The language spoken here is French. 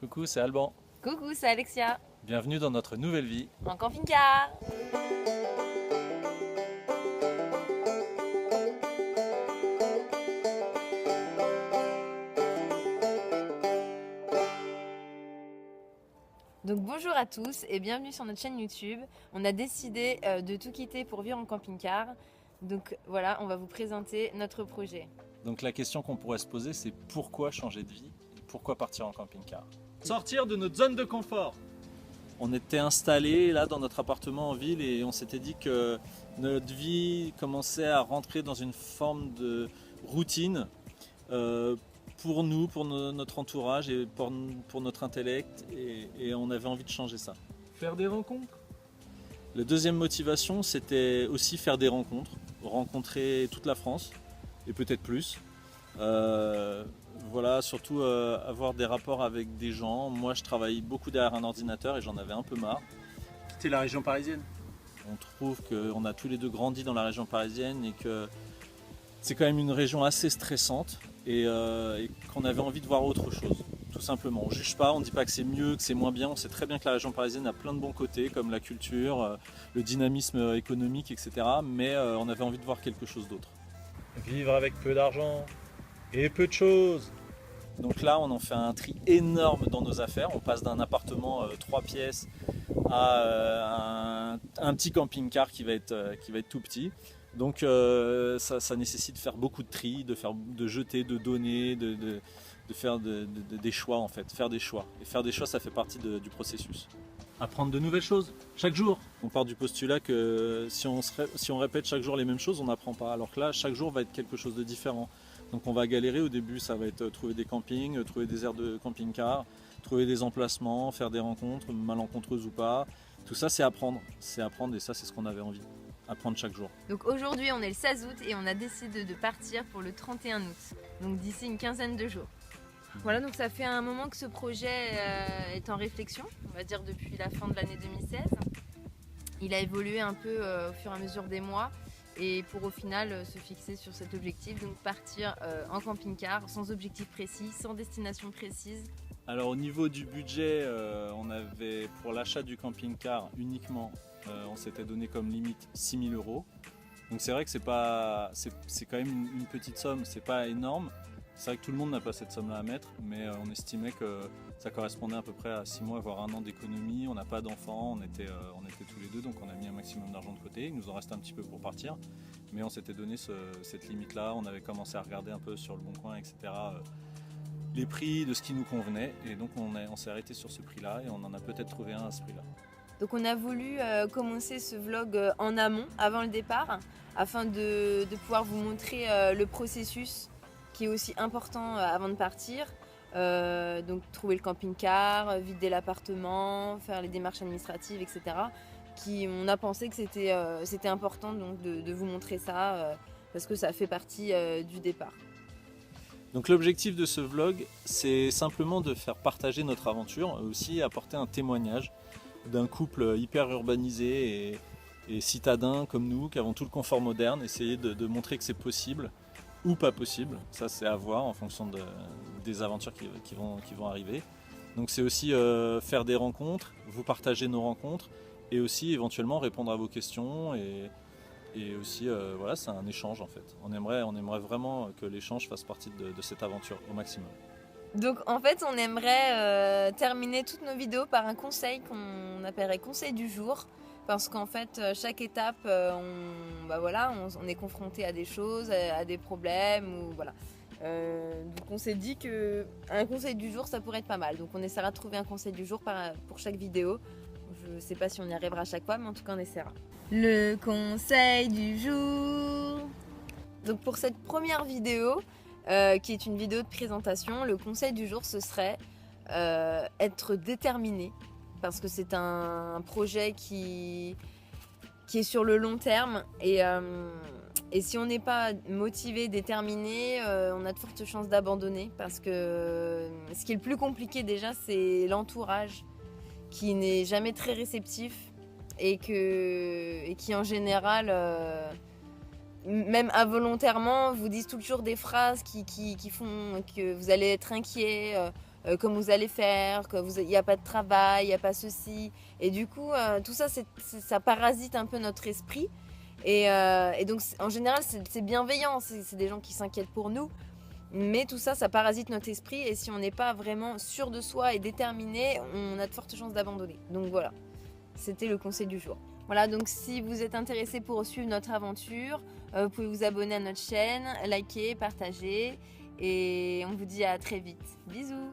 Coucou, c'est Alban. Coucou, c'est Alexia, Bienvenue dans notre nouvelle vie. en camping-car. Donc bonjour à tous et bienvenue sur notre chaîne YouTube. On a décidé de tout quitter pour vivre en camping-car. Donc voilà, on va vous présenter notre projet. Donc la question qu'on pourrait se poser, c'est pourquoi changer de vie? Pourquoi partir en camping-car? Sortir de notre zone de confort. On était installés là dans notre appartement en ville et on s'était dit que notre vie commençait à rentrer dans une forme de routine pour nous, pour notre entourage et pour notre intellect, et on avait envie de changer ça. Faire des rencontres. La deuxième motivation, c'était aussi faire des rencontres, rencontrer toute la France et peut-être plus. Voilà, surtout avoir des rapports avec des gens. Moi, je travaille beaucoup derrière un ordinateur et j'en avais un peu marre. Quitter la région parisienne. On trouve qu'on a tous les deux grandi dans la région parisienne et que c'est quand même une région assez stressante et qu'on avait envie de voir autre chose, tout simplement. On ne juge pas, on ne dit pas que c'est mieux, que c'est moins bien. On sait très bien que la région parisienne a plein de bons côtés, comme la culture, le dynamisme économique, etc. Mais on avait envie de voir quelque chose d'autre. Vivre avec peu d'argent et peu de choses. Donc là, on en fait un tri énorme dans nos affaires. On passe d'un appartement 3 pièces à un petit camping-car qui va être tout petit. Donc ça nécessite de faire beaucoup de tri, de jeter, de donner, de faire des choix en fait, faire des choix. Et faire des choix, ça fait partie du processus. Apprendre de nouvelles choses chaque jour. On part du postulat que si on répète chaque jour les mêmes choses, on n'apprend pas. Alors que là, chaque jour va être quelque chose de différent. Donc on va galérer au début, ça va être trouver des campings, trouver des aires de camping-car, trouver des emplacements, faire des rencontres, malencontreuses ou pas. Tout ça, c'est apprendre et ça, c'est ce qu'on avait envie. Apprendre chaque jour. Donc aujourd'hui on est le 16 août et on a décidé de partir pour le 31 août. Donc d'ici une quinzaine de jours. Voilà, donc ça fait un moment que ce projet est en réflexion, on va dire depuis la fin de l'année 2016. Il a évolué un peu au fur et à mesure des mois et pour au final se fixer sur cet objectif, donc partir en camping-car sans objectif précis, sans destination précise. Alors au niveau du budget, on avait pour l'achat du camping-car uniquement, on s'était donné comme limite 6 000 €. Donc c'est vrai que c'est quand même une petite somme, c'est pas énorme. C'est vrai que tout le monde n'a pas cette somme-là à mettre, mais on estimait que ça correspondait à peu près à 6 mois, voire 1 an d'économie. On n'a pas d'enfants, on était tous les deux, donc on a mis un maximum d'argent de côté. Il nous en reste un petit peu pour partir, mais on s'était donné cette limite-là. On avait commencé à regarder un peu sur le Bon Coin, etc., les prix de ce qui nous convenait, et donc on s'est arrêté sur ce prix-là, et on en a peut-être trouvé un à ce prix-là. Donc on a voulu commencer ce vlog en amont, avant le départ, afin de pouvoir vous montrer le processus qui est aussi important avant de partir. Donc trouver le camping-car, vider l'appartement, faire les démarches administratives, etc. On a pensé que c'était important donc, de vous montrer ça, parce que ça fait partie du départ. Donc l'objectif de ce vlog, c'est simplement de faire partager notre aventure, aussi apporter un témoignage d'un couple hyper urbanisé et citadin comme nous, qui avons tout le confort moderne, essayer de montrer que c'est possible ou pas possible. Ça, c'est à voir en fonction des aventures qui vont arriver. Donc c'est aussi faire des rencontres, vous partager nos rencontres et aussi éventuellement répondre à vos questions et aussi voilà, c'est un échange en fait. On aimerait vraiment que l'échange fasse partie de cette aventure au maximum. Donc en fait on aimerait terminer toutes nos vidéos par un conseil qu'on appellerait conseil du jour. Parce qu'en fait, chaque étape, on est confronté à des choses, à des problèmes. Voilà. Donc on s'est dit qu'un conseil du jour, ça pourrait être pas mal. Donc on essaiera de trouver un conseil du jour pour chaque vidéo. Je ne sais pas si on y arrivera à chaque fois, mais en tout cas on essaiera. Le conseil du jour. Donc pour cette première vidéo, qui est une vidéo de présentation, le conseil du jour, ce serait être déterminé. Parce que c'est un projet qui est sur le long terme et si on n'est pas motivé, déterminé, on a de fortes chances d'abandonner parce que ce qui est le plus compliqué déjà, c'est l'entourage qui n'est jamais très réceptif et qui en général, même involontairement, vous disent toujours des phrases qui font que vous allez être inquiet. comment vous allez faire, il n'y a pas de travail, il n'y a pas ceci. Et du coup, tout ça, ça parasite un peu notre esprit. Et donc, en général, c'est bienveillant, c'est des gens qui s'inquiètent pour nous. Mais tout ça, ça parasite notre esprit. Et si on n'est pas vraiment sûr de soi et déterminé, on a de fortes chances d'abandonner. Donc voilà, c'était le conseil du jour. Voilà, donc si vous êtes intéressé pour suivre notre aventure, vous pouvez vous abonner à notre chaîne, liker, partager. Et on vous dit à très vite. Bisous!